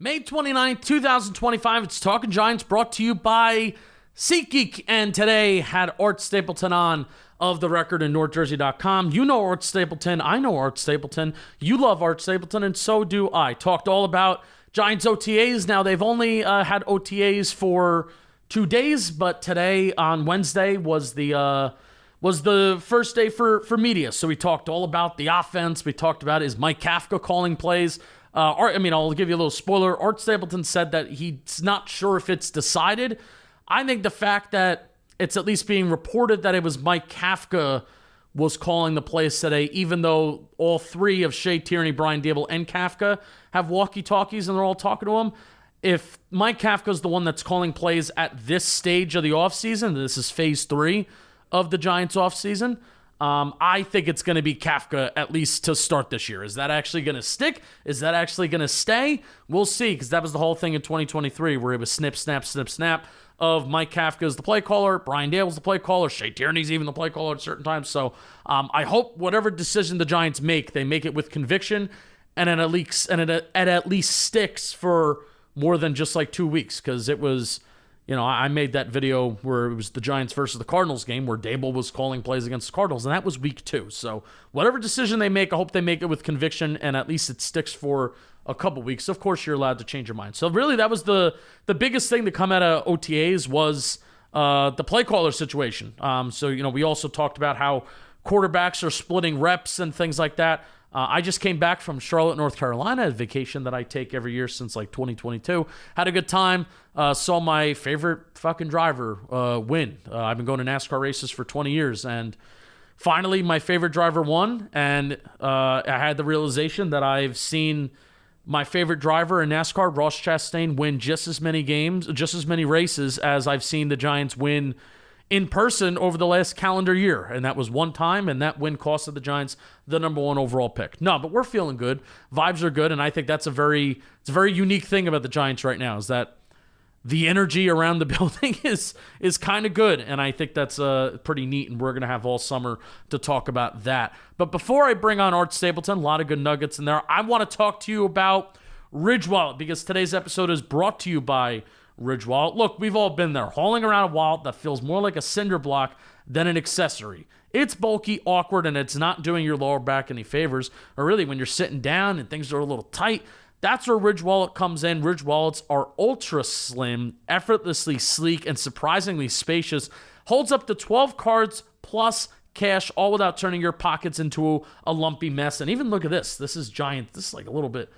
May 29th, 2025. It's Talking Giants, brought to you by SeatGeek. And today had Art Stapleton on of The Record and NorthJersey.com. You know Art Stapleton. I know Art Stapleton. You love Art Stapleton, and so do I. Talked all about Giants OTAs. Now, they've only had OTAs for 2 days, but today on Wednesday was the first day for media. So we talked all about the offense. We talked about is Mike Kafka calling plays. I'll give you a little spoiler. Art Stapleton said that he's not sure if it's decided. I think the fact that it's at least being reported that it was Mike Kafka was calling the plays today, even though all three of Shea Tierney, Brian Daboll, and Kafka have walkie-talkies and they're all talking to him. If Mike Kafka is the one that's calling plays at this stage of the offseason, this is phase 3 of the Giants offseason, I think it's going to be Kafka at least to start this year. Is that actually going to stick? Is that actually going to stay? We'll see, because that was the whole thing in 2023 where it was snip, snap, snip, snap of Mike Kafka as the play caller, Brian Daboll's the play caller, Shea Tierney's even the play caller at certain times. So I hope whatever decision the Giants make, they make it with conviction and it at least sticks for more than just like 2 weeks, because it was... I made that video where it was the Giants versus the Cardinals game where Daboll was calling plays against the Cardinals, and that was week 2. So whatever decision they make, I hope they make it with conviction, and at least it sticks for a couple weeks. Of course, you're allowed to change your mind. So really, that was the biggest thing to come out of OTAs was the play caller situation. We also talked about how quarterbacks are splitting reps and things like that. I just came back from Charlotte, North Carolina, a vacation that I take every year since like 2022. Had a good time. Saw my favorite fucking driver win. I've been going to NASCAR races for 20 years, and finally my favorite driver won. And I had the realization that I've seen my favorite driver in NASCAR, Ross Chastain, win just as many races as I've seen the Giants win in person over the last calendar year. And that was one time, and that win costed the Giants the number 1 overall pick. No, but we're feeling good. Vibes are good, and I think that's a very unique thing about the Giants right now, is that the energy around the building is kind of good, and I think that's pretty neat, and we're going to have all summer to talk about that. But before I bring on Art Stapleton, a lot of good nuggets in there, I want to talk to you about Ridge Wallet, because today's episode is brought to you by Ridge Wallet. Look, we've all been there, hauling around a wallet that feels more like a cinder block than an accessory. It's bulky, awkward, and it's not doing your lower back any favors, or really when you're sitting down and things are a little tight. That's where Ridge Wallet comes in. Ridge Wallets are ultra slim, effortlessly sleek, and surprisingly spacious. Holds up to 12 cards plus cash, all without turning your pockets into a lumpy mess. And even look at this. This is Giants. This is like a little bit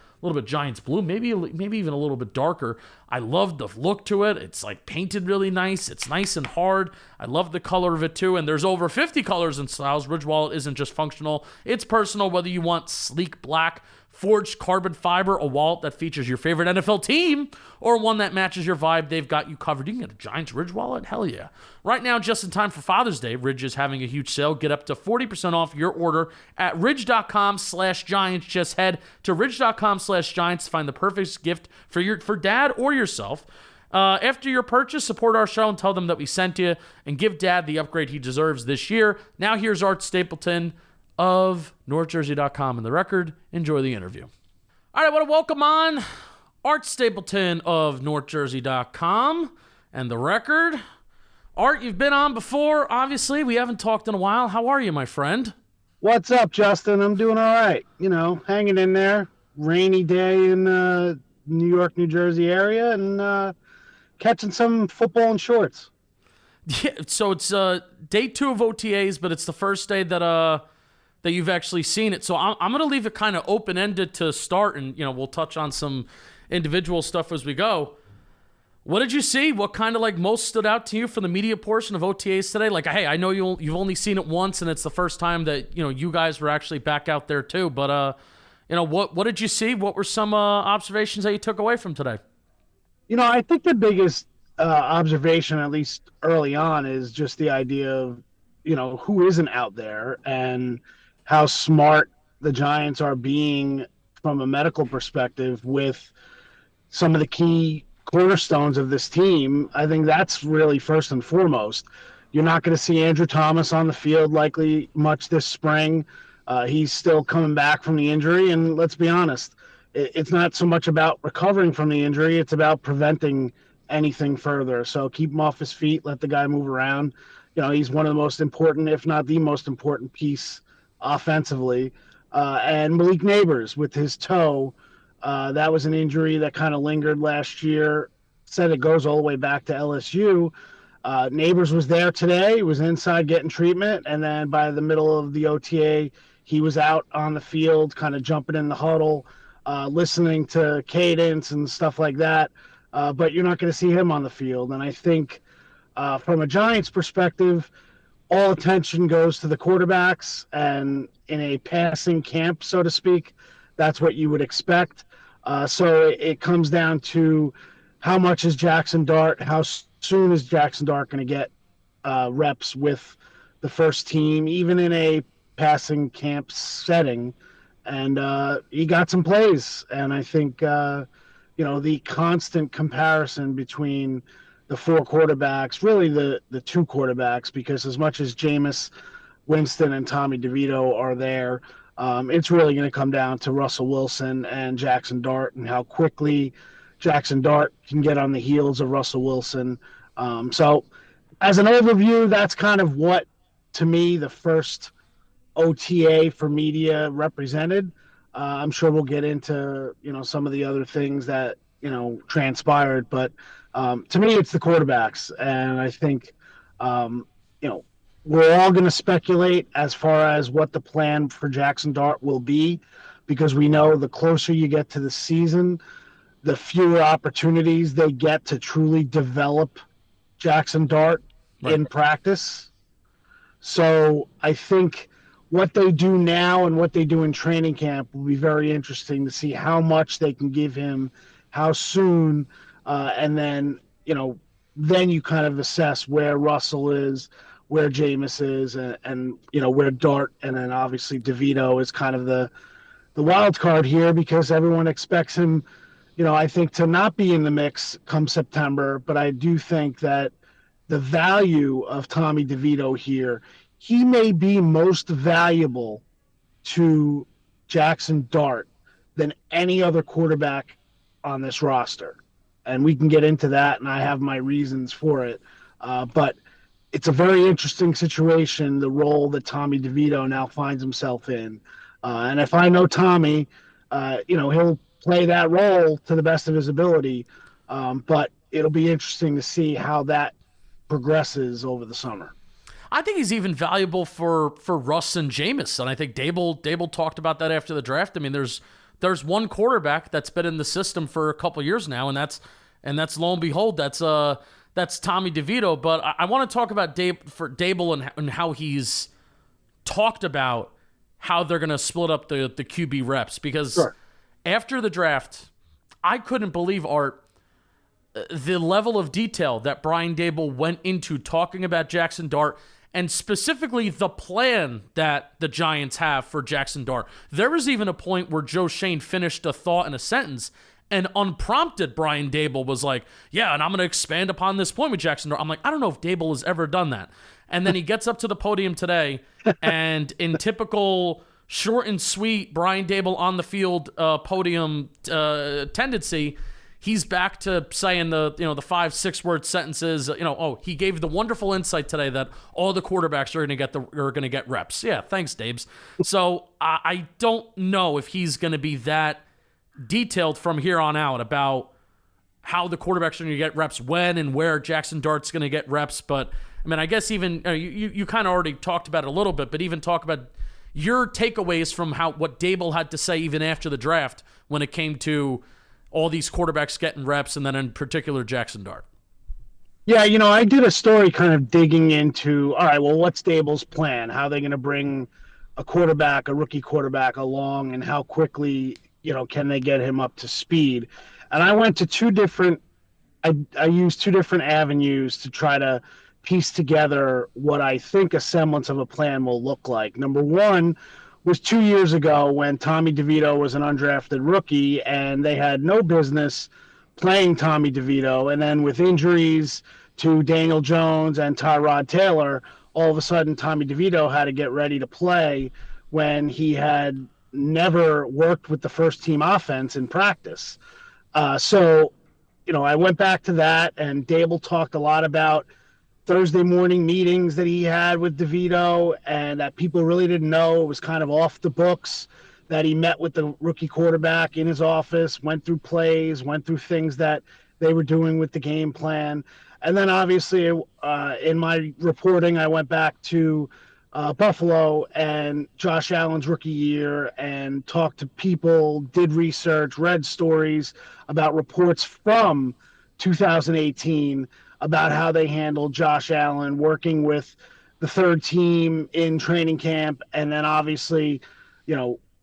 Giants blue, maybe even a little bit darker. I love the look to it. It's like painted really nice. It's nice and hard. I love the color of it too. And there's over 50 colors and styles. Ridge Wallet isn't just functional. It's personal, whether you want sleek black, forged carbon fiber, a wallet that features your favorite NFL team, or one that matches your vibe, they've got you covered. You can get a Giants Ridge wallet? Hell yeah. Right now, just in time for Father's Day, Ridge is having a huge sale. Get up to 40% off your order at ridge.com/Giants. Just head to ridge.com/Giants to find the perfect gift for dad or yourself. After your purchase, support our show and tell them that we sent you, and give dad the upgrade he deserves this year. Now here's Art Stapleton of NorthJersey.com and The Record. Enjoy the interview. All right, I want to welcome on Art Stapleton of NorthJersey.com and The Record. Art, you've been on before, obviously. We haven't talked in a while. How are you, my friend? What's up, Justin? I'm doing all right. Hanging in there. Rainy day in New York, New Jersey area, and catching some football in shorts. Yeah, so it's day 2 of OTAs, but it's the first day that you've actually seen it. So I'm going to leave it kind of open-ended to start, and we'll touch on some individual stuff as we go. What did you see? What kind of most stood out to you for the media portion of OTAs today? Hey, I know you've only seen it once, and it's the first time that you guys were actually back out there too. But what did you see? What were some observations that you took away from today? I think the biggest observation, at least early on, is just the idea of who isn't out there and how smart the Giants are being from a medical perspective with some of the key cornerstones of this team. I think that's really first and foremost. You're not going to see Andrew Thomas on the field likely much this spring. He's still coming back from the injury, and let's be honest, it's not so much about recovering from the injury, it's about preventing anything further. So keep him off his feet, let the guy move around. He's one of the most important, if not the most important piece offensively. And Malik Neighbors with his toe, that was an injury that kind of lingered last year. Said it goes all the way back to LSU. Neighbors was there today. He was inside getting treatment, and then by the middle of the OTA, he was out on the field, kind of jumping in the huddle, listening to cadence and stuff like that. But you're not going to see him on the field. And I think from a Giants perspective, all attention goes to the quarterbacks, and in a passing camp, so to speak, that's what you would expect. So it comes down to how much is Jackson Dart, how soon is Jackson Dart going to get reps with the first team, even in a passing camp setting. And he got some plays. And I think, the constant comparison between the four quarterbacks, really the two quarterbacks, because as much as Jameis Winston and Tommy DeVito are there, it's really going to come down to Russell Wilson and Jackson Dart and how quickly Jackson Dart can get on the heels of Russell Wilson. So as an overview, that's kind of what, to me, the first OTA for media represented. I'm sure we'll get into, some of the other things that, transpired, but to me, it's the quarterbacks. And I think, we're all going to speculate as far as what the plan for Jackson Dart will be, because we know the closer you get to the season, the fewer opportunities they get to truly develop Jackson Dart in practice. So I think what they do now and what they do in training camp will be very interesting to see how much they can give him, how soon, and then, then you kind of assess where Russell is, where Jameis is, and where Dart, and then obviously DeVito is kind of the wild card here, because everyone expects him, I think, to not be in the mix come September. But I do think that the value of Tommy DeVito here, he may be most valuable to Jackson Dart than any other quarterback on this roster. And we can get into that, and I have my reasons for it. But it's a very interesting situation, the role that Tommy DeVito now finds himself in. And if I know Tommy, he'll play that role to the best of his ability. But it'll be interesting to see how that progresses over the summer. I think he's even valuable for Russ and Jameis, and I think Daboll talked about that after the draft. I mean, there's one quarterback that's been in the system for a couple years now, and that's lo and behold, that's Tommy DeVito. But I want to talk about Daboll and how he's talked about how they're going to split up the QB reps, because after the draft, I couldn't believe, Art, the level of detail that Brian Daboll went into talking about Jackson Dart, and specifically the plan that the Giants have for Jackson Dart. There was even a point where Joe Shane finished a thought in a sentence, and unprompted, Brian Daboll was like, yeah, and I'm going to expand upon this point with Jackson Dart. I'm like, I don't know if Daboll has ever done that. And then he gets up to the podium today, and in typical short and sweet Brian Daboll on the field podium tendency, he's back to saying the 5-6 word sentences. He gave the wonderful insight today that all the quarterbacks are going to get reps. Yeah, thanks, Dabes. So I don't know if he's going to be that detailed from here on out about how the quarterbacks are going to get reps, when and where Jackson Dart's going to get reps. But I mean, I guess even you kind of already talked about it a little bit, but even talk about your takeaways from what Daboll had to say even after the draft when it came to all these quarterbacks getting reps, and then in particular Jackson Dart. Yeah, I did a story kind of digging into, all right, well, what's Daboll's plan? How are they going to bring a rookie quarterback along, and how quickly, can they get him up to speed? And I went to I used two different avenues to try to piece together what I think a semblance of a plan will look like. Number one was 2 years ago when Tommy DeVito was an undrafted rookie, and they had no business playing Tommy DeVito. And then with injuries to Daniel Jones and Tyrod Taylor, all of a sudden Tommy DeVito had to get ready to play when he had never worked with the first team offense in practice. So, I went back to that, and Daboll talked a lot about Thursday morning meetings that he had with DeVito and that people really didn't know. It was kind of off the books, that he met with the rookie quarterback in his office, went through plays, went through things that they were doing with the game plan. And then obviously in my reporting, I went back to Buffalo and Josh Allen's rookie year and talked to people, did research, read stories about reports from 2018 about how they handled Josh Allen working with the third team in training camp. And then obviously,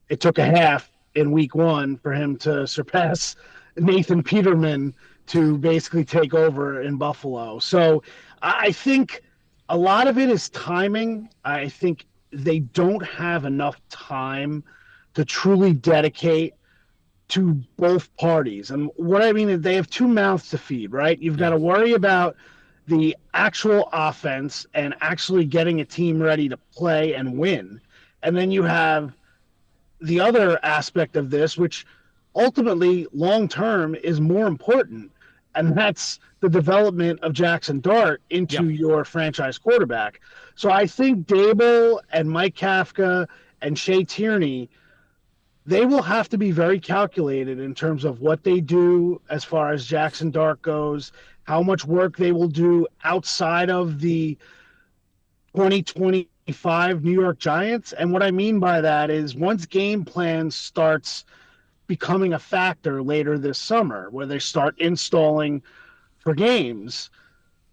it took a half in week one for him to surpass Nathan Peterman to basically take over in Buffalo. So I think a lot of it is timing. I think they don't have enough time to truly dedicate to both parties. And what I mean is they have two mouths to feed, right? You've got to worry about the actual offense and actually getting a team ready to play and win. And then you have the other aspect of this, which ultimately long-term is more important, and that's the development of Jackson Dart into your franchise quarterback. So I think Daboll and Mike Kafka and Shea Tierney, they will have to be very calculated in terms of what they do as far as Jackson Dart goes, how much work they will do outside of the 2025 New York Giants. And what I mean by that is once game plan starts becoming a factor later this summer, where they start installing for games,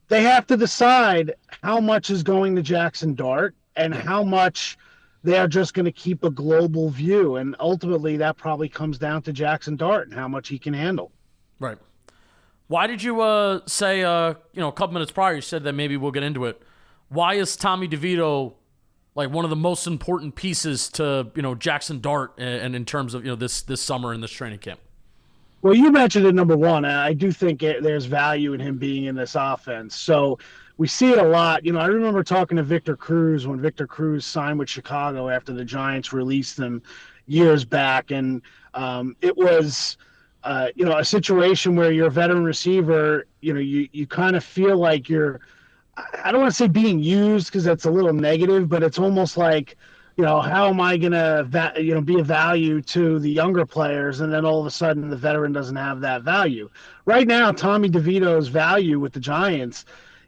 they have to decide how much is going to Jackson Dart and how much they are just going to keep a global view. And ultimately that probably comes down to Jackson Dart and how much he can handle. Right. Why did you say, a couple minutes prior, you said that maybe we'll get into it. Why is Tommy DeVito like one of the most important pieces to, Jackson Dart and in terms of, this summer in this training camp? Well, you mentioned it, number one. I do think there's value in him being in this offense. So we see it a lot. I remember talking to Victor Cruz when Victor Cruz signed with Chicago after the Giants released him years back. And it was, a situation where you're a veteran receiver, you kind of feel like you're, I don't want to say being used because that's a little negative, but it's almost like, how am I going to, be a value to the younger players? And then all of a sudden the veteran doesn't have that value. Right now, Tommy DeVito's value with the Giants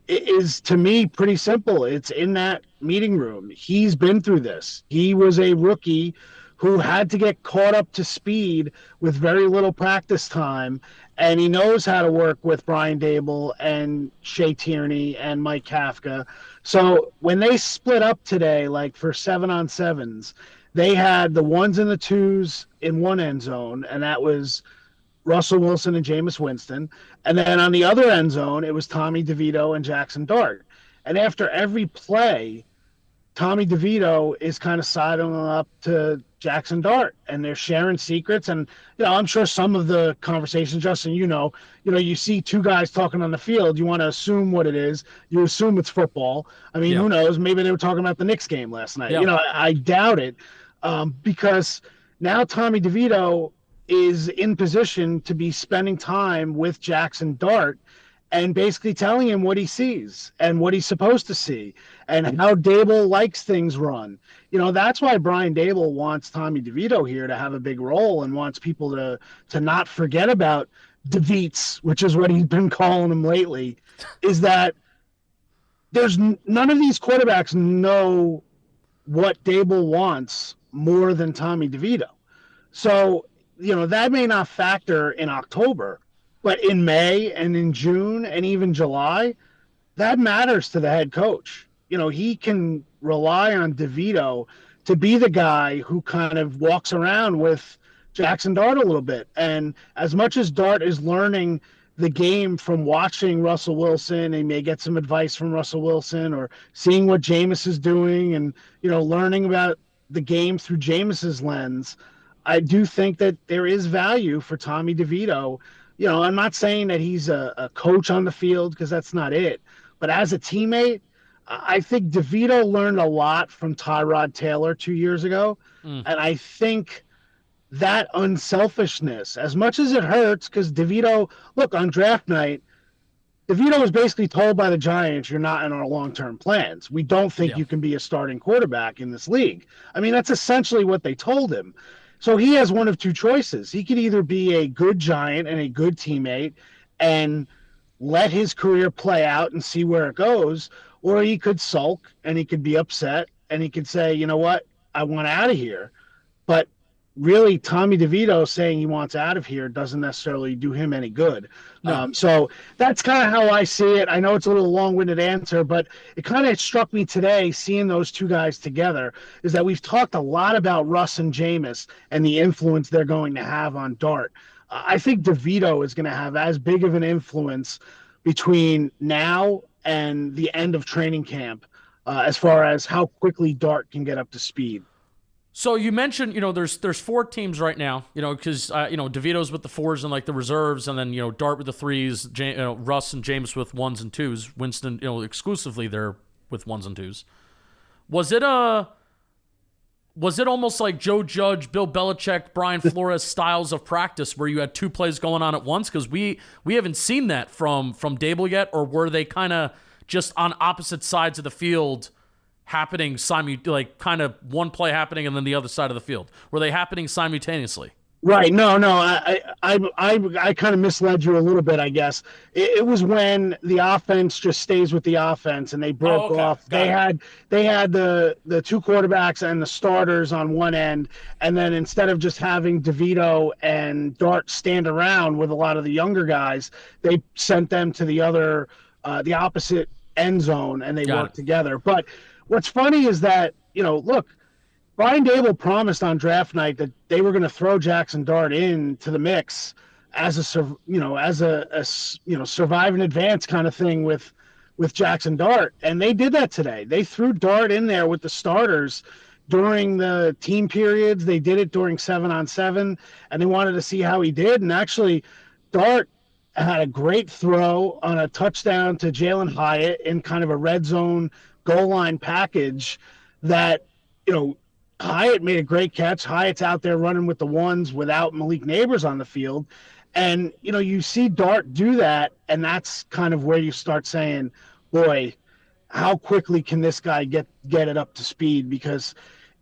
is, to me, pretty simple. It's in that meeting room. He's been through this. He was a rookie who had to get caught up to speed with very little practice time. And he knows how to work with Brian Daboll and Shea Tierney and Mike Kafka. So when they split up today, like for 7-on-7s, they had the 1s and the 2s in one end zone, and that was Russell Wilson and Jameis Winston. And then on the other end zone, it was Tommy DeVito and Jackson Dart. And after every play, Tommy DeVito is kind of sidling up to Jackson Dart, and they're sharing secrets. And, I'm sure some of the conversations, Justin, you see two guys talking on the field, you want to assume what it is. You assume it's football. I mean, who knows? Maybe they were talking about the Knicks game last night. Yeah. I doubt it, because now Tommy DeVito is in position to be spending time with Jackson Dart and basically telling him what he sees and what he's supposed to see and how Daboll likes things run. That's why Brian Daboll wants Tommy DeVito here to have a big role and wants people to not forget about DeVeets, which is what he's been calling him lately, is that there's none of these quarterbacks know what Daboll wants more than Tommy DeVito. So, that may not factor in October, but in May and in June and even July, that matters to the head coach. He can rely on DeVito to be the guy who kind of walks around with Jackson Dart a little bit. And as much as Dart is learning the game from watching Russell Wilson, he may get some advice from Russell Wilson or seeing what Jameis is doing and, learning about the game through Jameis's lens. I do think that there is value for Tommy DeVito. I'm not saying that he's a coach on the field because that's not it. But as a teammate, I think DeVito learned a lot from Tyrod Taylor 2 years ago. Mm, And I think that unselfishness, as much as it hurts, because DeVito, look, on draft night, DeVito was basically told by the Giants, you're not in our long-term plans. We don't think yeah. you can be a starting quarterback in this league. I mean, that's essentially what they told him. So he has one of two choices. He could either be a good Giant and a good teammate and let his career play out and see where it goes, or he could sulk and he could be upset and he could say, you know what, I want out of here. But really, Tommy DeVito saying he wants out of here doesn't necessarily do him any good. No. So that's kind of how I see it. I know it's a little long-winded answer, but it kind of struck me today seeing those two guys together is that we've talked a lot about Russ and Jameis and the influence they're going to have on Dart. I think DeVito is going to have as big of an influence between now and the end of training camp as far as how quickly Dart can get up to speed. So you mentioned, there's four teams right now, because DeVito's with the fours and like the reserves, and then Dart with the threes, Russ and James with ones and twos, Winston, exclusively there with ones and twos. Was it almost like Joe Judge, Bill Belichick, Brian Flores styles of practice where you had two plays going on at once? Because we haven't seen that from Daboll yet, or were they kind of just on opposite sides of the field? Happening like kind of one play happening and then the other side of the field? Were they happening simultaneously? Right. No. I kind of misled you a little bit, I guess. It was when the offense just stays with the offense and they broke off. They had the two quarterbacks and the starters on one end, and then instead of just having DeVito and Dart stand around with a lot of the younger guys, they sent them to the opposite end zone, and they worked together. But what's funny is that, look, Brian Daboll promised on draft night that they were going to throw Jackson Dart into the mix as a survive and advance kind of thing with Jackson Dart. And they did that today. They threw Dart in there with the starters during the team periods. They did it during 7-on-7, and they wanted to see how he did. And actually, Dart had a great throw on a touchdown to Jalen Hyatt in kind of a red zone goal line package that, Hyatt made a great catch. Hyatt's out there running with the ones without Malik Neighbors on the field. And, you see Dart do that, and that's kind of where you start saying, boy, how quickly can this guy get it up to speed? Because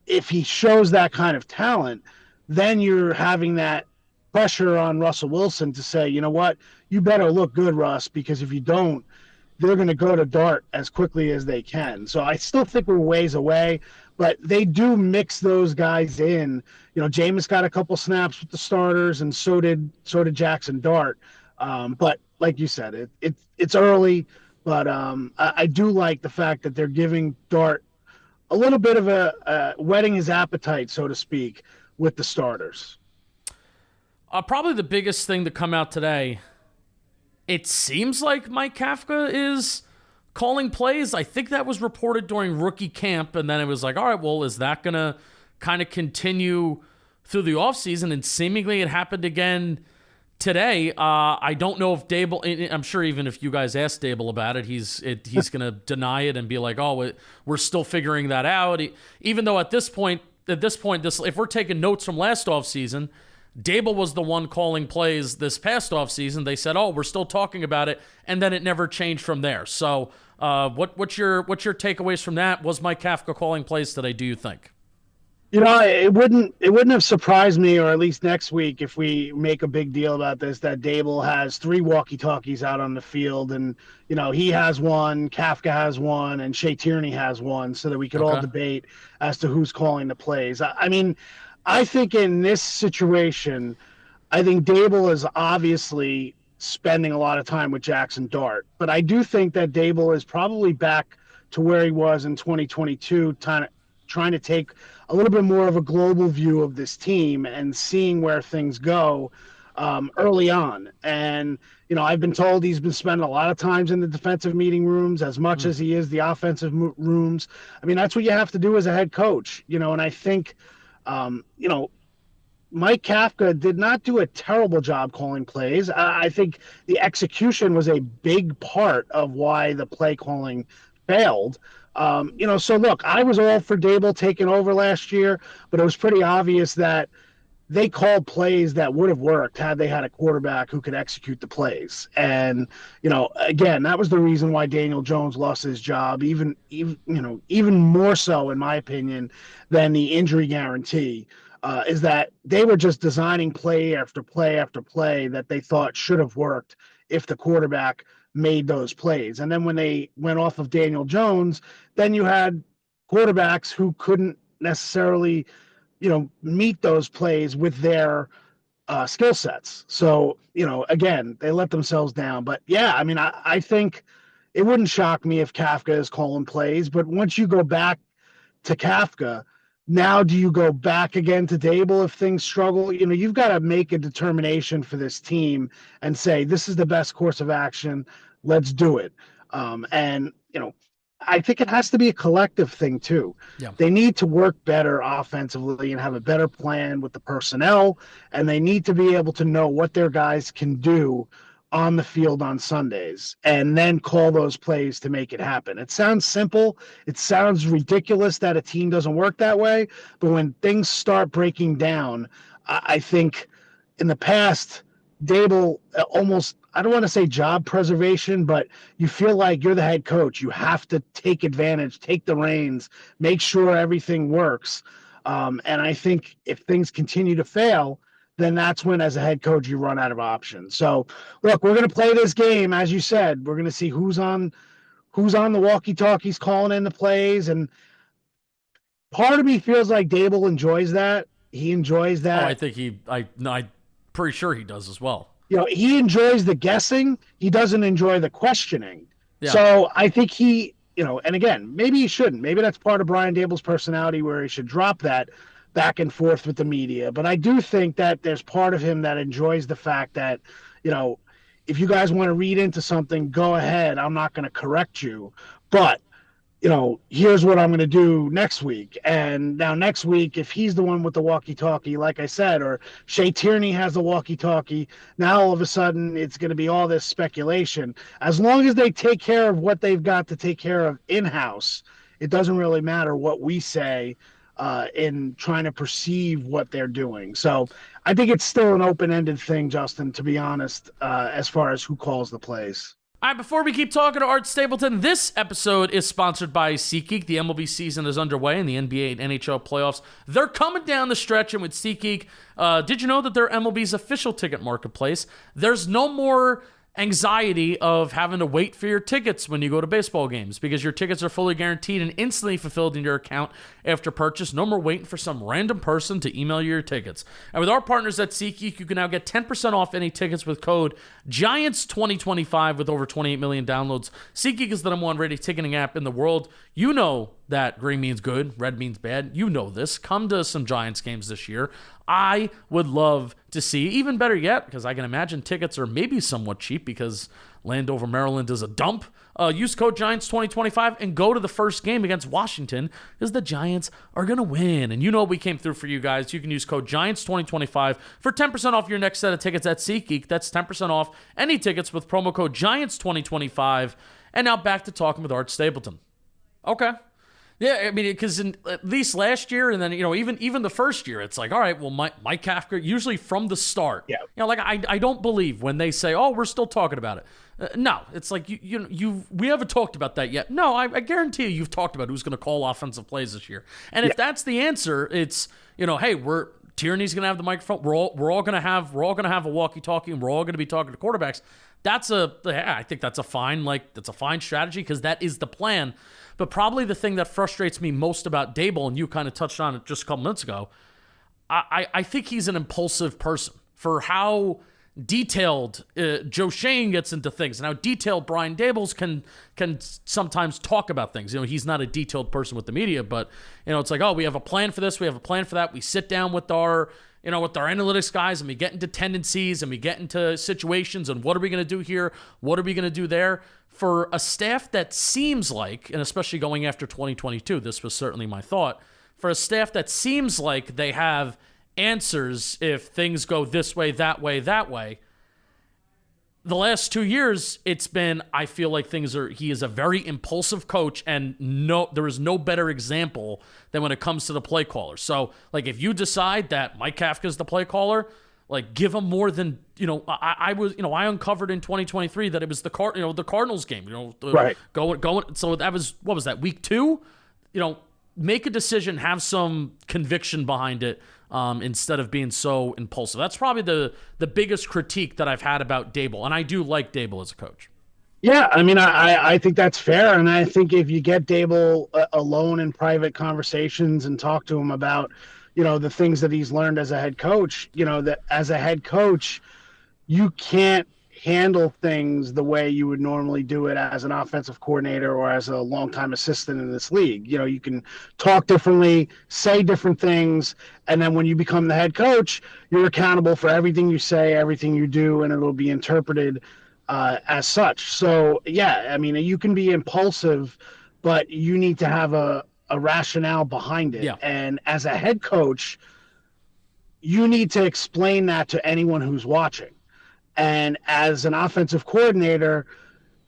if he shows that kind of talent, then you're having that pressure on Russell Wilson to say, you know what, you better look good, Russ, because if you don't, they're going to go to Dart as quickly as they can. So I still think we're ways away, but they do mix those guys in. Jameis got a couple snaps with the starters, and so did Jackson Dart. But like you said, it's early, but I do like the fact that they're giving Dart a little bit of a whetting his appetite, so to speak, with the starters. Probably the biggest thing to come out today, it seems like Mike Kafka is calling plays. I think that was reported during rookie camp, and then it was like, all right, well, is that going to kind of continue through the offseason? And seemingly it happened again today. I don't know if Daboll, I'm sure even if you guys asked Daboll about it, he's going to deny it and be like, oh, we're still figuring that out. Even though at this point, if we're taking notes from last offseason, Daboll was the one calling plays this past offseason. They said, oh, we're still talking about it, and then it never changed from there. So what's your takeaways from that? Was Mike Kafka calling plays today, do you think? It wouldn't have surprised me, or at least next week, if we make a big deal about this, that Daboll has 3 walkie-talkies out on the field, and he has one, Kafka has one, and Shea Tierney has one, so that we could all debate as to who's calling the plays. I think in this situation, I think Daboll is obviously spending a lot of time with Jackson Dart, but I do think that Daboll is probably back to where he was in 2022, trying to take a little bit more of a global view of this team and seeing where things go early on. And, I've been told he's been spending a lot of times in the defensive meeting rooms as much as he is the offensive rooms. That's what you have to do as a head coach, and I think, Mike Kafka did not do a terrible job calling plays. I think the execution was a big part of why the play calling failed. So look, I was all for Daboll taking over last year, but it was pretty obvious that they called plays that would have worked had they had a quarterback who could execute the plays. And, again, that was the reason why Daniel Jones lost his job, even more so, in my opinion, than the injury guarantee, is that they were just designing play after play after play that they thought should have worked if the quarterback made those plays. And then when they went off of Daniel Jones, then you had quarterbacks who couldn't necessarily meet those plays with their skill sets. So, again, they let themselves down. But yeah, I mean, I think it wouldn't shock me if Kafka is calling plays. But once you go back to Kafka, now do you go back again to Daboll if things struggle? You've got to make a determination for this team and say, this is the best course of action. Let's do it. I think it has to be a collective thing too. Yeah. They need to work better offensively and have a better plan with the personnel, and they need to be able to know what their guys can do on the field on Sundays and then call those plays to make it happen. It sounds simple. It sounds ridiculous that a team doesn't work that way, but when things start breaking down, I think in the past, Daboll almost, I don't want to say job preservation, but you feel like you're the head coach. You have to take advantage, take the reins, make sure everything works. And I think if things continue to fail, then that's when, as a head coach, you run out of options. So, look, we're going to play this game. As you said, we're going to see who's on the walkie-talkies calling in the plays. And part of me feels like Daboll enjoys that. He enjoys that. Oh, I think I'm pretty sure he does as well. He enjoys the guessing. He doesn't enjoy the questioning. Yeah. So I think he, and again, maybe he shouldn't. Maybe that's part of Brian Daboll's personality where he should drop that back and forth with the media. But I do think that there's part of him that enjoys the fact that, if you guys want to read into something, go ahead. I'm not going to correct you. But here's what I'm going to do next week. And now next week, if he's the one with the walkie-talkie, like I said, or Shea Tierney has the walkie-talkie, now all of a sudden it's going to be all this speculation. As long as they take care of what they've got to take care of in-house, it doesn't really matter what we say in trying to perceive what they're doing. So I think it's still an open-ended thing, Justin, to be honest, as far as who calls the plays. All right, before we keep talking to Art Stapleton, this episode is sponsored by SeatGeek. The MLB season is underway and the NBA and NHL playoffs, they're coming down the stretch. And with SeatGeek, did you know that they're MLB's official ticket marketplace? There's no more anxiety of having to wait for your tickets when you go to baseball games because your tickets are fully guaranteed and instantly fulfilled in your account after purchase. No more waiting for some random person to email you your tickets. And with our partners at SeatGeek, you can now get 10% off any tickets with code GIANTS2025 with over 28 million downloads. SeatGeek is the #1 rated ticketing app in the world. You know that green means good, red means bad. You know this. Come to some Giants games this year. I would love to see, even better yet, because I can imagine tickets are maybe somewhat cheap because Landover, Maryland is a dump. Use code GIANTS2025 and go to the first game against Washington because the Giants are going to win. And you know we came through for you guys. You can use code GIANTS2025 for 10% off your next set of tickets at SeatGeek. That's 10% off any tickets with promo code GIANTS2025. And now back to talking with Art Stapleton. Okay. Yeah, I mean, because at least last year, and then even the first year, it's like, all right, well, Mike Kafka, usually from the start, I don't believe when they say, oh, we're still talking about it. No, it's like we haven't talked about that yet. No, I guarantee you've talked about who's going to call offensive plays this year, and if that's the answer, it's hey, Tierney's going to have the microphone. We're all going to have a walkie-talkie, and we're all going to be talking to quarterbacks. I think that's a fine strategy because that is the plan. But probably the thing that frustrates me most about Daboll, and you kind of touched on it just a couple minutes ago, I think he's an impulsive person for how detailed Joe Schoen gets into things and how detailed Brian Daboll can sometimes talk about things. He's not a detailed person with the media, but it's like, oh, we have a plan for this, we have a plan for that. We sit down with our analytics guys and we get into tendencies and we get into situations and what are we going to do here? What are we going to do there? For a staff that seems like, and especially going after 2022, this was certainly my thought, for a staff that seems like they have answers if things go this way, that way, that way, the last 2 years, it's been, I feel like he is a very impulsive coach, and there is no better example than when it comes to the play caller. So, like, if you decide that Mike Kafka is the play caller, like, give him more than, I uncovered in 2023 that it was the Cardinals game, right. Going. So that was, what was that, week 2? Make a decision, have some conviction behind it, instead of being so impulsive. That's probably the biggest critique that I've had about Daboll, and I do like Daboll as a coach. Yeah, I mean, I think that's fair, and I think if you get Daboll alone in private conversations and talk to him about, the things that he's learned as a head coach, that as a head coach, you can't handle things the way you would normally do it as an offensive coordinator or as a longtime assistant in this league. You can talk differently, say different things, and then when you become the head coach, you're accountable for everything you say, everything you do, and it'll be interpreted as such. So, yeah, I mean, you can be impulsive, but you need to have a rationale behind it. Yeah. And as a head coach, you need to explain that to anyone who's watching. And as an offensive coordinator,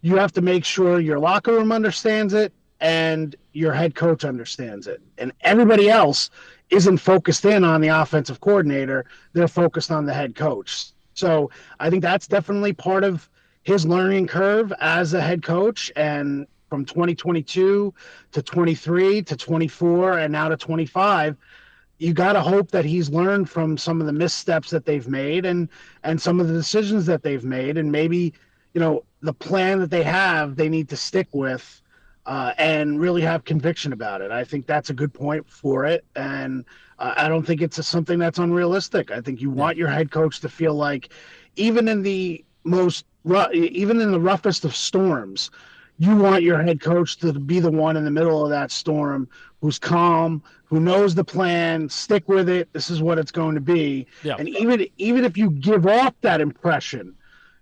you have to make sure your locker room understands it and your head coach understands it. And everybody else isn't focused in on the offensive coordinator. They're focused on the head coach. So I think that's definitely part of his learning curve as a head coach. And from 2022 to 23 to 24 and now to 25, you got to hope that he's learned from some of the missteps that they've made and some of the decisions that they've made. And maybe, the plan that they need to stick with and really have conviction about it. I think that's a good point for it. And I don't think it's something that's unrealistic. I think you want your head coach to feel like even in the roughest of storms, you want your head coach to be the one in the middle of that storm who's calm, who knows the plan, stick with it. This is what it's going to be. Yeah. And even if you give off that impression,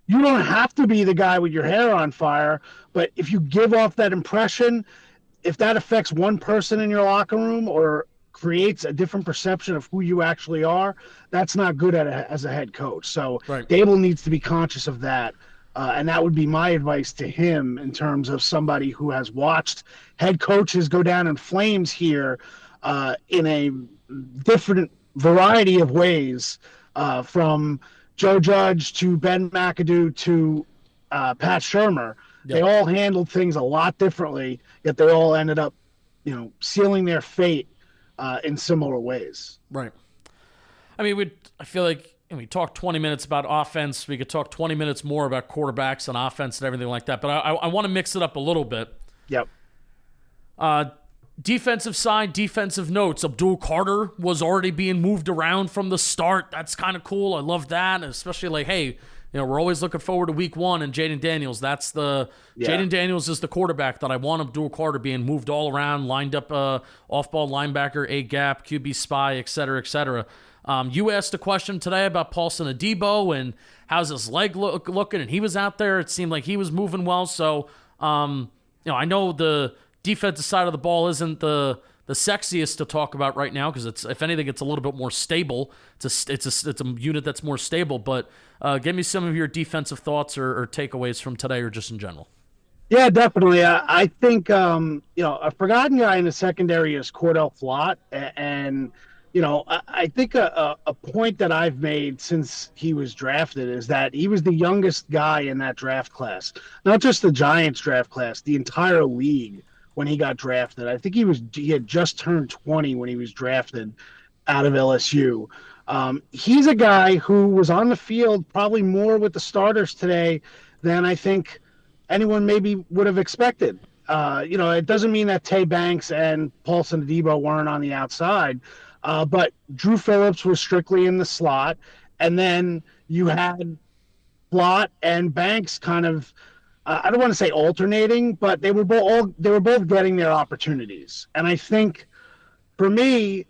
you don't have to be the guy with your hair on fire. But if you give off that impression, if that affects one person in your locker room or creates a different perception of who you actually are, that's not good as a head coach. So right. Daboll needs to be conscious of that. And that would be my advice to him in terms of somebody who has watched head coaches go down in flames here in a different variety of ways, from Joe Judge to Ben McAdoo to Pat Shurmur. Yep. They all handled things a lot differently, yet they all ended up, sealing their fate in similar ways. Right. I mean, I feel like, and we talked 20 minutes about offense. We could talk 20 minutes more about quarterbacks and offense and everything like that. But I want to mix it up a little bit. Yep. Defensive side, defensive notes. Abdul Carter was already being moved around from the start. That's kind of cool. I love that. And especially like, hey, we're always looking forward to week 1 and Jaden Daniels. Jaden Daniels is the quarterback that I want Abdul Carter being moved all around, lined up off-ball linebacker, A-gap, QB spy, et cetera, et cetera. You asked a question today about Paulson Adebo and how's his leg looking, and he was out there. It seemed like he was moving well. So, I know the defensive side of the ball isn't the sexiest to talk about right now because if anything, it's a little bit more stable. It's a unit that's more stable. But give me some of your defensive thoughts or takeaways from today or just in general. Yeah, definitely. I think a forgotten guy in the secondary is Cordell Flott, and I think a point that I've made since he was drafted is that he was the youngest guy in that draft class, not just the Giants draft class, the entire league when he got drafted. I think he had just turned 20 when he was drafted out of LSU. He's a guy who was on the field probably more with the starters today than I think anyone maybe would have expected. It doesn't mean that Tay Banks and Paulson Adebo weren't on the outside. But Drew Phillips was strictly in the slot, and then you had Flott and Banks kind of, I don't want to say alternating, but they were both getting their opportunities. And I think, for me,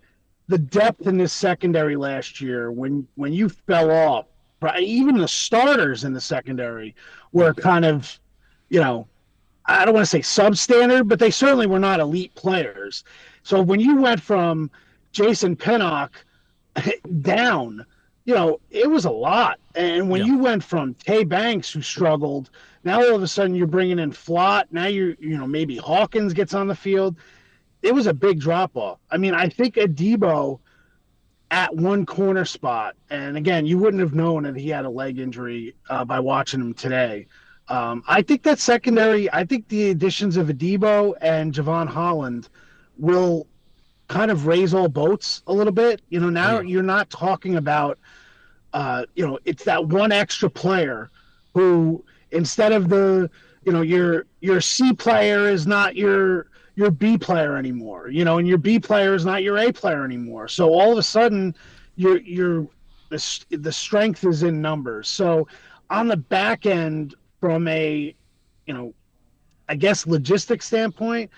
the depth in this secondary last year, when you fell off, even the starters in the secondary were kind of, I don't want to say substandard, but they certainly were not elite players. So when you went from Jason Pinnock down it was a lot. And when Yeah. you went from Tay Banks, who struggled, now all of a sudden you're bringing in Flott. Now maybe Hawkins gets on the field. It was a big drop off. I mean, I think Adebo at one corner spot, and again, you wouldn't have known that he had a leg injury by watching him today. I think that secondary, I think the additions of Adebo and Javon Holland will kind of raise all boats a little bit. Oh Now yeah. you're not talking about it's that one extra player who, instead of your C player is not your B player anymore, and your B player is not your A player anymore. So all of a sudden, the strength is in numbers. So on the back end, from a, I guess, logistics standpoint,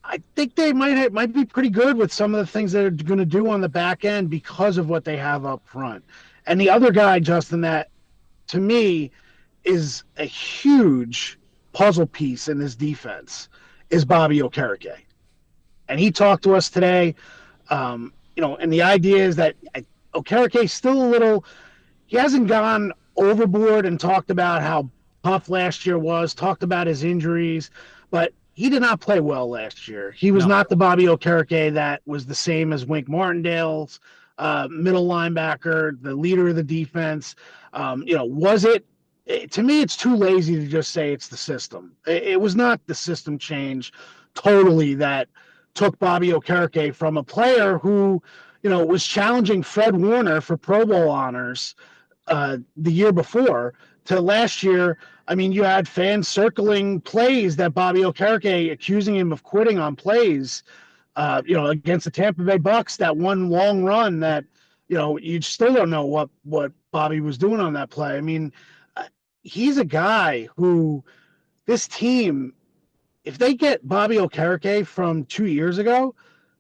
I think they might be pretty good with some of the things they're going to do on the back end because of what they have up front. And the other guy, Justin, that to me is a huge puzzle piece in this defense is Bobby Okereke. And he talked to us today. And the idea is that Okereke's still a little, he hasn't gone overboard and talked about how tough last year was, talked about his injuries, but he did not play well last year. He was No. not the Bobby Okereke that was the same as Wink Martindale's middle linebacker, the leader of the defense. Was it? To me, it's too lazy to just say it's the system. It was not the system change totally that took Bobby Okereke from a player who, was challenging Fred Warner for Pro Bowl honors the year before to last year. I mean, you had fans circling plays that Bobby Okereke accusing him of quitting on plays, against the Tampa Bay Bucks, that one long run that, you still don't know what Bobby was doing on that play. I mean, he's a guy who this team, if they get Bobby Okereke from 2 years ago,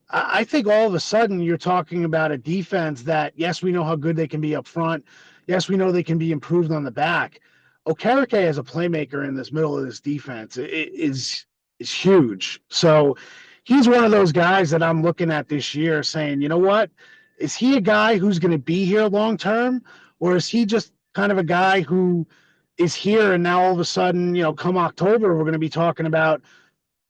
I think all of a sudden you're talking about a defense that, yes, we know how good they can be up front. Yes, we know they can be improved on the back. Okereke as a playmaker in this middle of this defense is huge. So he's one of those guys that I'm looking at this year saying, you know what? Is he a guy who's going to be here long term, or is he just kind of a guy who is here and now all of a sudden, come October, we're going to be talking about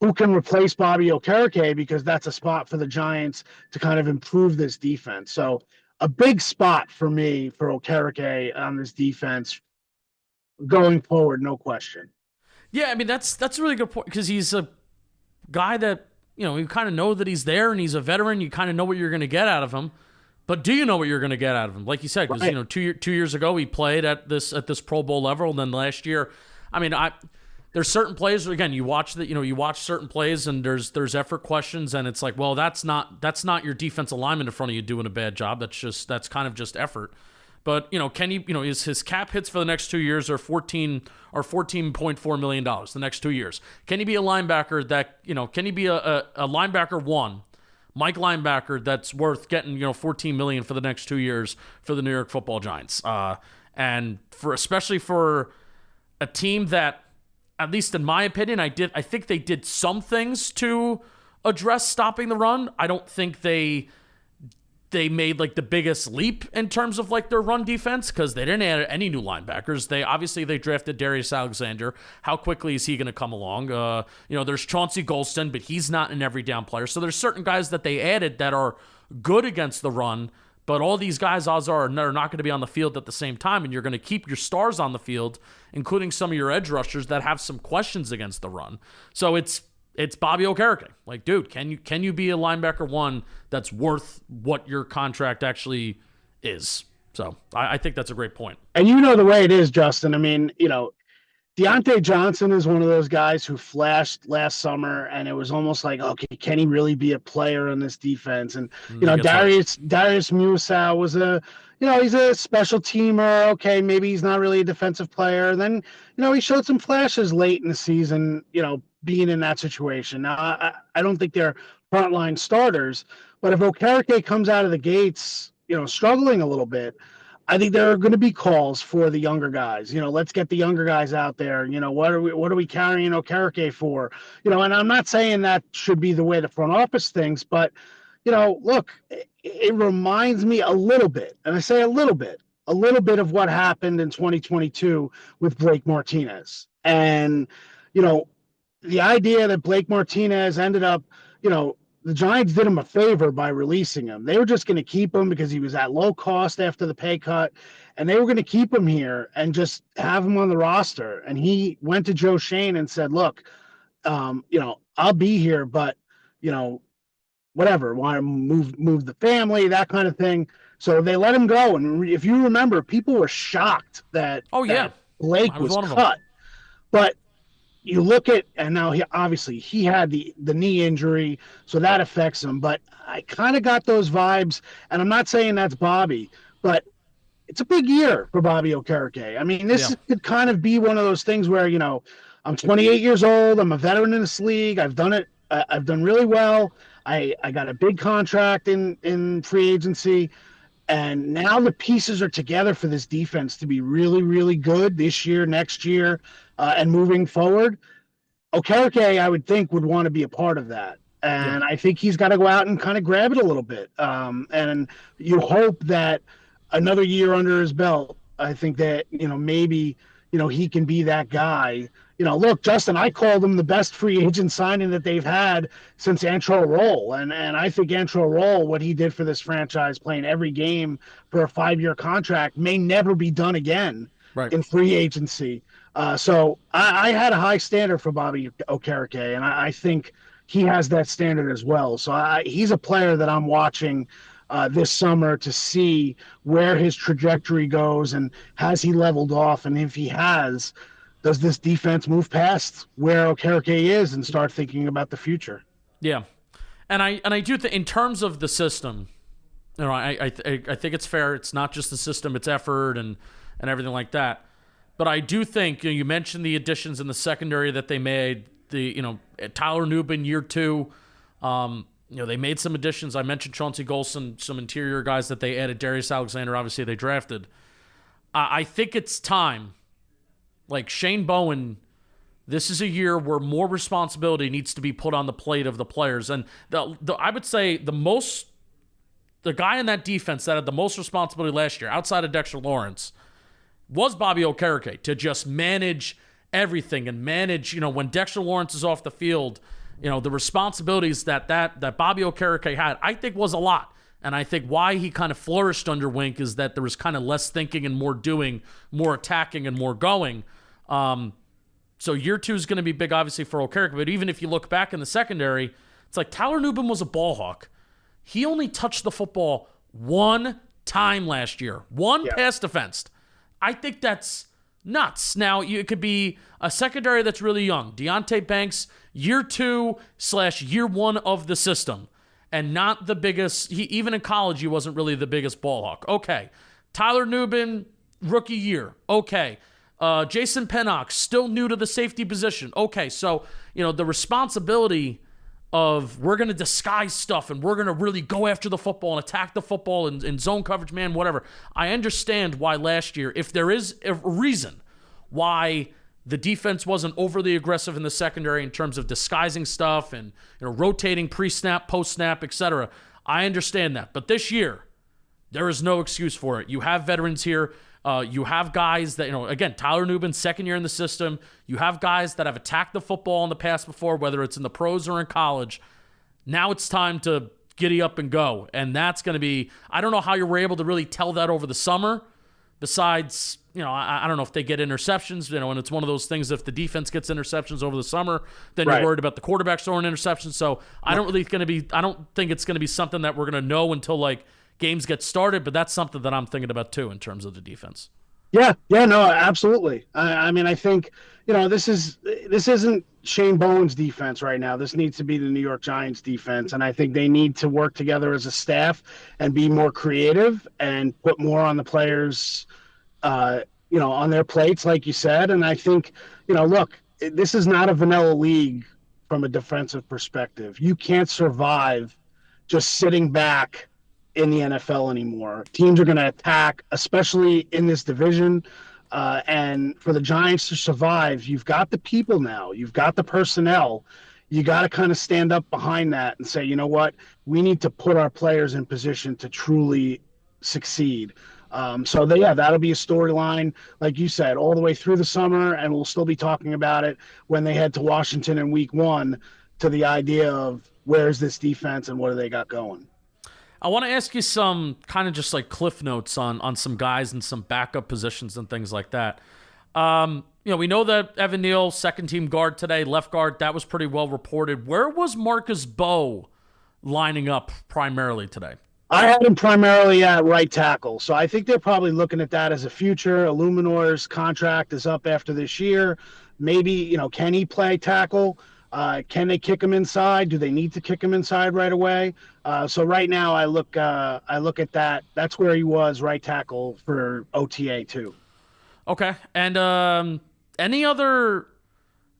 who can replace Bobby Okereke, because that's a spot for the Giants to kind of improve this defense. So a big spot for me for Okereke on this defense going forward, no question. Yeah, I mean that's a really good point because he's a guy that you kind of know that he's there and he's a veteran. You kind of know what you're going to get out of him, but do you know what you're going to get out of him? Like you said, because Right. 2 years ago he played at this Pro Bowl level, and then last year, I mean, there's certain plays again you watch you watch certain plays and there's effort questions, and it's like, well, that's not your defensive lineman in front of you doing a bad job. That's kind of just effort. But can he? Is his cap hits for the next 2 years are $14.4 million the next 2 years? Can he be a linebacker that Can he be a linebacker one, Mike linebacker that's worth getting $14 million for the next 2 years for the New York Football Giants? And especially for a team that, at least in my opinion, I think they did some things to address stopping the run. I don't think they made like the biggest leap in terms of like their run defense because they didn't add any new linebackers. They drafted Darius Alexander. How quickly is he going to come along? There's Chauncey Golston, but he's not an every down player. So there's certain guys that they added that are good against the run, but all these guys odds are not going to be on the field at the same time, and you're going to keep your stars on the field, including some of your edge rushers that have some questions against the run. So it's Bobby Okereke. Like, dude, can you be a linebacker one that's worth what your contract actually is? So I think that's a great point. And the way it is, Justin. I mean, Deontay Johnson is one of those guys who flashed last summer, and it was almost like, okay, can he really be a player on this defense? And Darius Musa was he's a special teamer. Okay, maybe he's not really a defensive player. Then he showed some flashes late in the season. Being in that situation. Now, I don't think they're frontline starters, but if Okereke comes out of the gates, struggling a little bit, I think there are going to be calls for the younger guys. Let's get the younger guys out there. What are we carrying Okereke for? And I'm not saying that should be the way the front office thinks, but look, it reminds me a little bit, and I say a little bit of what happened in 2022 with Blake Martinez. And, the idea that Blake Martinez ended up, the Giants did him a favor by releasing him. They were just going to keep him because he was at low cost after the pay cut, and they were going to keep him here and just have him on the roster. And he went to Joe Shane and said, look, I'll be here, but, whatever, want to move the family, that kind of thing. So they let him go. And if you remember, people were shocked that, that Blake was cut. But you look at, and now he had the knee injury, so that affects him. But I kind of got those vibes, and I'm not saying that's Bobby, but it's a big year for Bobby Okereke. I mean, this could kind of be one of those things where, I'm 28 years old, I'm a veteran in this league, I've done it, I've done really well. I got a big contract in free agency, and now the pieces are together for this defense to be really, really good this year, next year, and moving forward. Okereke, I would think, would want to be a part of that. And I think he's got to go out and kind of grab it a little bit. And you hope that another year under his belt, I think that, maybe, he can be that guy. Look, Justin, I called him the best free agent signing that they've had since Antrel Roll. And I think Antrel Roll, what he did for this franchise, playing every game for a 5-year contract, may never be done again in free agency. So I had a high standard for Bobby Okereke, and I think he has that standard as well. So he's a player that I'm watching this summer to see where his trajectory goes, and has he leveled off? And if he has, does this defense move past where Okereke is and start thinking about the future? Yeah. And I do think in terms of the system, I think it's fair. It's not just the system, it's effort and everything like that. But I do think, you mentioned the additions in the secondary that they made, Tyler Nubin year 2, they made some additions. I mentioned Chauncey Golson, some interior guys that they added. Darius Alexander, obviously, they drafted. I think it's time. Like Shane Bowen, this is a year where more responsibility needs to be put on the plate of the players. And I would say the guy in that defense that had the most responsibility last year, outside of Dexter Lawrence, was Bobby Okereke, to just manage everything and manage, when Dexter Lawrence is off the field, the responsibilities that Bobby Okereke had, I think was a lot. And I think why he kind of flourished under Wink is that there was kind of less thinking and more doing, more attacking and more going. So year 2 is going to be big, obviously, for Okereke. But even if you look back in the secondary, it's like Tyler Nubin was a ball hawk. He only touched the football one time last year. One pass defensed. I think that's nuts. Now, it could be a secondary that's really young. Deonte Banks, year 2/year 1 of the system, and not the biggest. Even in college, he wasn't really the biggest ball hawk. Okay. Tyler Nubin, rookie year. Okay. Jason Pennock, still new to the safety position. Okay. So, the responsibility of we're going to disguise stuff and we're going to really go after the football and attack the football and in zone coverage, man, whatever. I understand why last year, if there is a reason why the defense wasn't overly aggressive in the secondary in terms of disguising stuff and rotating pre-snap, post-snap, etc., I understand that. But this year, there is no excuse for it. You have veterans here. You have guys that, again, Tyler Nubin, second year in the system. You have guys that have attacked the football in the past before, whether it's in the pros or in college. Now it's time to giddy up and go. And that's going to be, I don't know how you were able to really tell that over the summer. Besides, I don't know if they get interceptions, and it's one of those things, if the defense gets interceptions over the summer, then you're worried about the quarterback throwing interceptions. So I don't think it's going to be something that we're going to know until games get started, but that's something that I'm thinking about too in terms of the defense. Yeah, no, absolutely. I mean, I think, this isn't Shane Bowen's defense right now. This needs to be the New York Giants defense, and I think they need to work together as a staff and be more creative and put more on the players, on their plates, like you said. And I think, look, this is not a vanilla league from a defensive perspective. You can't survive just sitting back in the NFL anymore. Teams are going to attack, especially in this division. And for the Giants to survive, you've got the people now. You've got the personnel. you got to kind of stand up behind that and say, you know what, we need to put our players in position to truly succeed. Yeah, that'll be a storyline, like you said, all the way through the summer, and we'll still be talking about it when they head to Washington in week 1, to the idea of where's this defense and what do they got going. I want to ask you some kind of just like cliff notes on some guys and some backup positions and things like that. We know that Evan Neal, second team guard today, left guard, that was pretty well reported. Where was Marcus Bowe lining up primarily today? I had him primarily at right tackle, so I think they're probably looking at that as a future. Illuminor's contract is up after this year. Maybe, can he play tackle? Can they kick him inside? Do they need to kick him inside right away? So right now I look at that. That's where he was, right tackle for OTA too. Okay, and any other?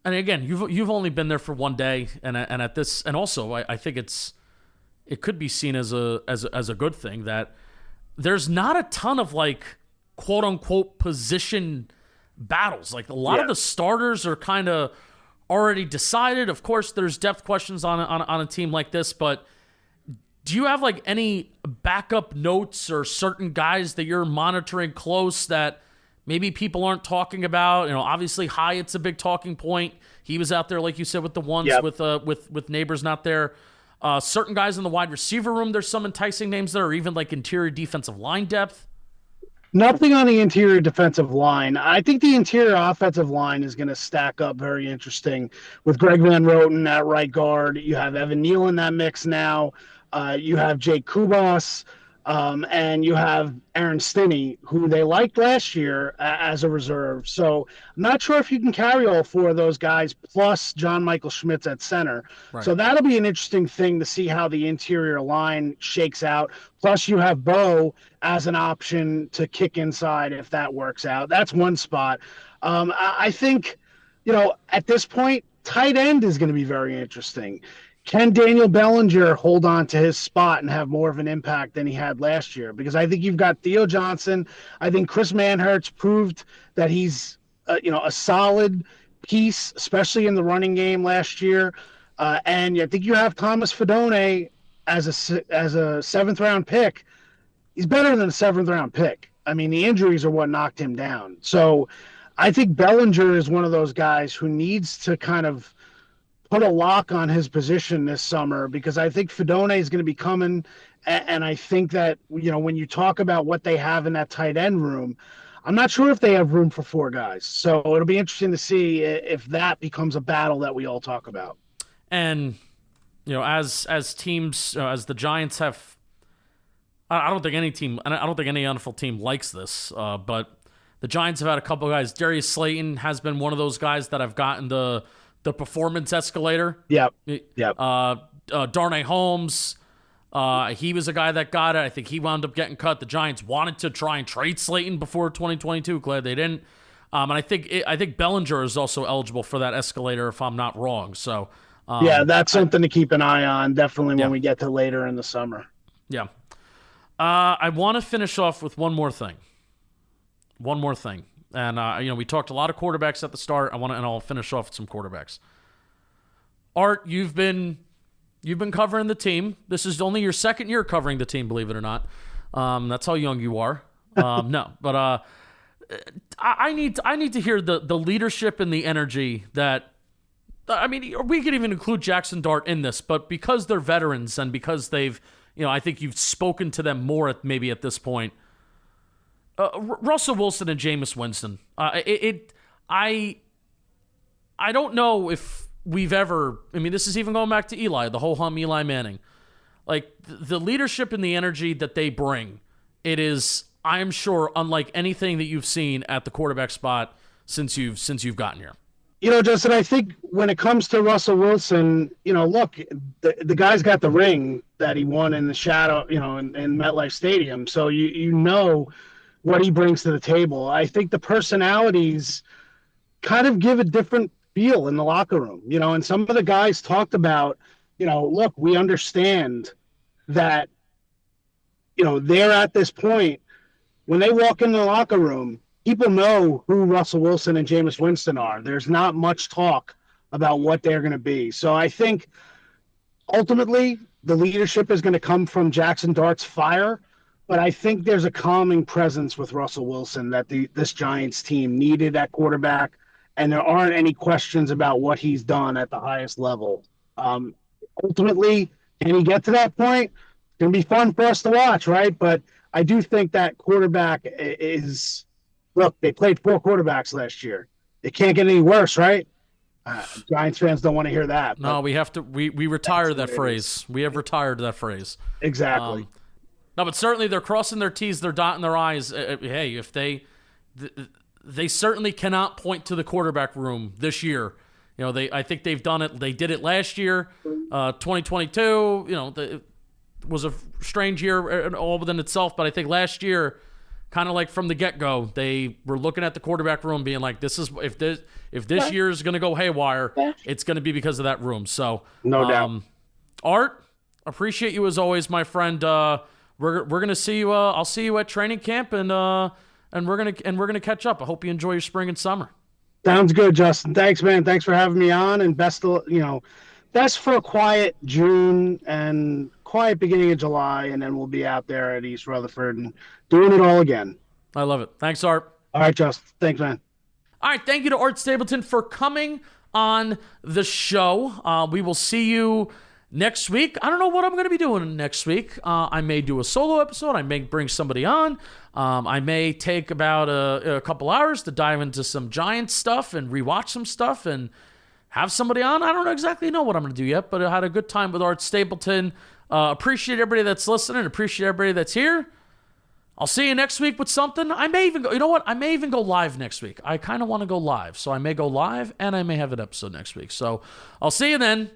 And again, you've only been there for one day, and at this, and also I think it could be seen as a good thing that there's not a ton of like quote unquote position battles. Like a lot of the starters are kind of already decided. Of course, there's depth questions on a team like this, but do you have like any backup notes or certain guys that you're monitoring close that maybe people aren't talking about? Obviously Hyatt's a big talking point. He was out there, like you said, with the ones with Neighbors not there. Certain guys in the wide receiver room, there's some enticing names there, or even like interior defensive line depth. Nothing on the interior defensive line. I think the interior offensive line is going to stack up very interesting with Greg Van Roten at right guard. You have Evan Neal in that mix now. You have Jake Kubas, and you have Aaron Stinney, who they liked last year as a reserve. So I'm not sure if you can carry all 4 of those guys, plus John Michael Schmitz at center. Right. So that'll be an interesting thing to see how the interior line shakes out. Plus you have Bo as an option to kick inside if that works out. That's one spot. I think, at this point, tight end is going to be very interesting. Can Daniel Bellinger hold on to his spot and have more of an impact than he had last year? Because I think you've got Theo Johnson. I think Chris Manhertz proved that he's, a solid piece, especially in the running game last year. And I think you have Thomas Fidone as a 7th round pick. He's better than a 7th round pick. I mean, the injuries are what knocked him down. So I think Bellinger is one of those guys who needs to kind of put a lock on his position this summer, because I think Fidone is going to be coming. And I think that, when you talk about what they have in that tight end room, I'm not sure if they have room for 4 guys. So it'll be interesting to see if that becomes a battle that we all talk about. And, as teams, as the Giants have, I don't think any NFL team likes this, but the Giants have had a couple of guys. Darius Slayton has been one of those guys that have gotten the performance escalator. Yep. Darnay Holmes, he was a guy that got it. I think he wound up getting cut. The Giants wanted to try and trade Slayton before 2022. Glad they didn't. And I think Bellinger is also eligible for that escalator, if I'm not wrong. So that's something to keep an eye on, definitely when we get to later in the summer. Yeah. I want to finish off with one more thing. And we talked a lot of quarterbacks at the start. I'll finish off with some quarterbacks. Art, you've been covering the team. This is only your second year covering the team, believe it or not. That's how young you are. No, but I need to hear the leadership and the energy that. I mean, we could even include Jackson Dart in this, but because they're veterans and because they've, I think you've spoken to them more at this point. Russell Wilson and Jameis Winston. I don't know if we've ever. I mean, this is even going back to Eli, the whole hum Eli Manning. Like the leadership and the energy that they bring, it is, I am sure, unlike anything that you've seen at the quarterback spot since you've gotten here. Justin, I think when it comes to Russell Wilson, look, the guy's got the ring that he won in the shadow, in MetLife Stadium. So you know what he brings to the table. I think the personalities kind of give a different feel in the locker room, and some of the guys talked about, look, we understand that, they're at this point when they walk in the locker room, people know who Russell Wilson and Jameis Winston are. There's not much talk about what they're going to be. So I think ultimately the leadership is going to come from Jackson Dart's fire, but I think there's a calming presence with Russell Wilson that this Giants team needed at quarterback, and there aren't any questions about what he's done at the highest level. Ultimately, can he get to that point? It's going to be fun for us to watch, right? But I do think that quarterback is – look, they played 4 quarterbacks last year. It can't get any worse, right? Giants fans don't want to hear that. No, we have to. We retire that phrase. We have retired that phrase. Exactly. No, but certainly they're crossing their T's, they're dotting their I's. Hey, if they certainly cannot point to the quarterback room this year. You know, I think they've done it. They did it last year, 2022. You know, it was a strange year all within itself, but I think last year, kind of like from the get-go, they were looking at the quarterback room, being like, "This is if this year is going to go haywire, it's going to be because of that room." So, no doubt. Art, appreciate you as always, my friend. We're gonna see you. I'll see you at training camp, and we're gonna catch up. I hope you enjoy your spring and summer. Sounds good, Justin. Thanks, man. Thanks for having me on, and best for a quiet June and quiet beginning of July, and then we'll be out there at East Rutherford and doing it all again. I love it. Thanks, Art. All right, Justin. Thanks, man. All right, thank you to Art Stapleton for coming on the show. We will see you next week. I don't know what I'm going to be doing next week. I may do a solo episode. I may bring somebody on. I may take about a couple hours to dive into some Giants stuff and rewatch some stuff and have somebody on. I don't exactly know what I'm going to do yet, but I had a good time with Art Stapleton. Appreciate everybody that's listening. Appreciate everybody that's here. I'll see you next week with something. I may even go, you know what? I may even go live next week. I kind of want to go live. So I may go live and I may have an episode next week. So I'll see you then.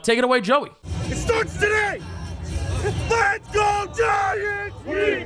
Take it away, Joey. It starts today. Let's go Giants! We